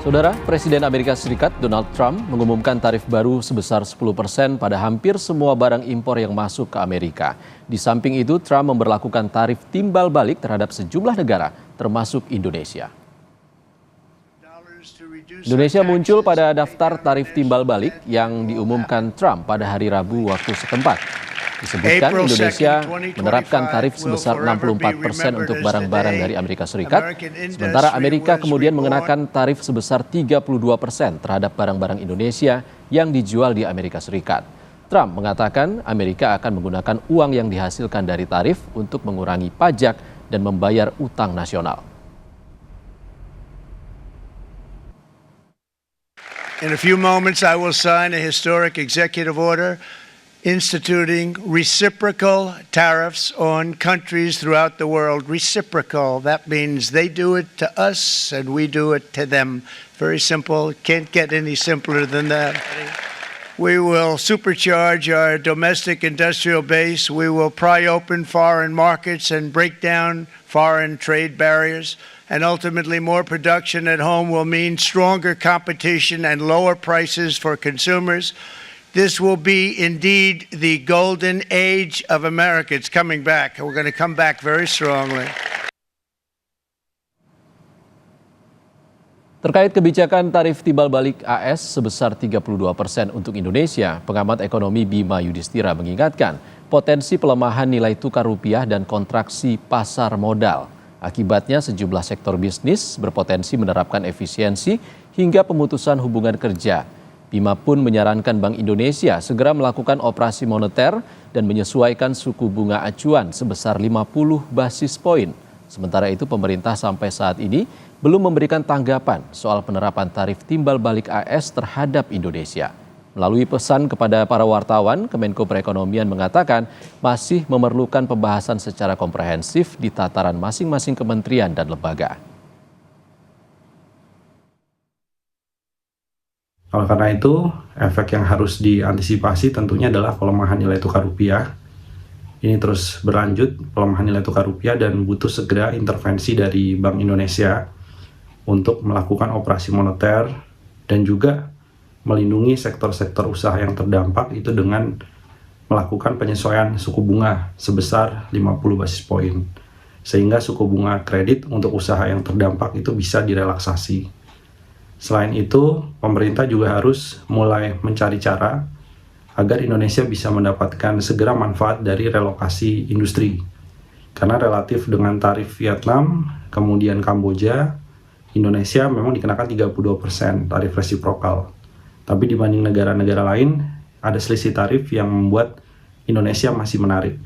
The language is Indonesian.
Saudara, Presiden Amerika Serikat Donald Trump mengumumkan tarif baru sebesar 10% pada hampir semua barang impor yang masuk ke Amerika. Di samping itu, Trump memberlakukan tarif timbal balik terhadap sejumlah negara, termasuk Indonesia. Indonesia muncul pada daftar tarif timbal balik yang diumumkan Trump pada hari Rabu waktu setempat. Disebutkan Indonesia menerapkan tarif sebesar 64% untuk barang-barang dari Amerika Serikat, sementara Amerika kemudian mengenakan tarif sebesar 32% terhadap barang-barang Indonesia yang dijual di Amerika Serikat. Trump mengatakan Amerika akan menggunakan uang yang dihasilkan dari tarif untuk mengurangi pajak dan membayar utang nasional. In a few moments, I will sign a historic executive order instituting reciprocal tariffs on countries throughout the world. Reciprocal, that means they do it to us and we do it to them. Very simple, can't get any simpler than that. We will supercharge our domestic industrial base. We will pry open foreign markets and break down foreign trade barriers. And ultimately, more production at home will mean stronger competition and lower prices for consumers. This will be indeed the golden age of America. It's coming back. We're going to come back very strongly. Terkait kebijakan tarif timbal balik AS sebesar 32% untuk Indonesia, pengamat ekonomi Bima Yudhistira mengingatkan potensi pelemahan nilai tukar rupiah dan kontraksi pasar modal. Akibatnya sejumlah sektor bisnis berpotensi menerapkan efisiensi hingga pemutusan hubungan kerja. Bima pun menyarankan Bank Indonesia segera melakukan operasi moneter dan menyesuaikan suku bunga acuan sebesar 50 basis poin. Sementara itu pemerintah sampai saat ini belum memberikan tanggapan soal penerapan tarif timbal balik AS terhadap Indonesia. Melalui pesan kepada para wartawan, Kemenko Perekonomian mengatakan masih memerlukan pembahasan secara komprehensif di tataran masing-masing kementerian dan lembaga. Oleh karena itu, efek yang harus diantisipasi tentunya adalah pelemahan nilai tukar rupiah. Ini terus berlanjut, pelemahan nilai tukar rupiah, dan butuh segera intervensi dari Bank Indonesia untuk melakukan operasi moneter dan juga melindungi sektor-sektor usaha yang terdampak itu dengan melakukan penyesuaian suku bunga sebesar 50 basis poin. Sehingga suku bunga kredit untuk usaha yang terdampak itu bisa direlaksasi. Selain itu, pemerintah juga harus mulai mencari cara agar Indonesia bisa mendapatkan segera manfaat dari relokasi industri. Karena relatif dengan tarif Vietnam, kemudian Kamboja, Indonesia memang dikenakan 32% tarif resiprokal. Tapi dibanding negara-negara lain, ada selisih tarif yang membuat Indonesia masih menarik.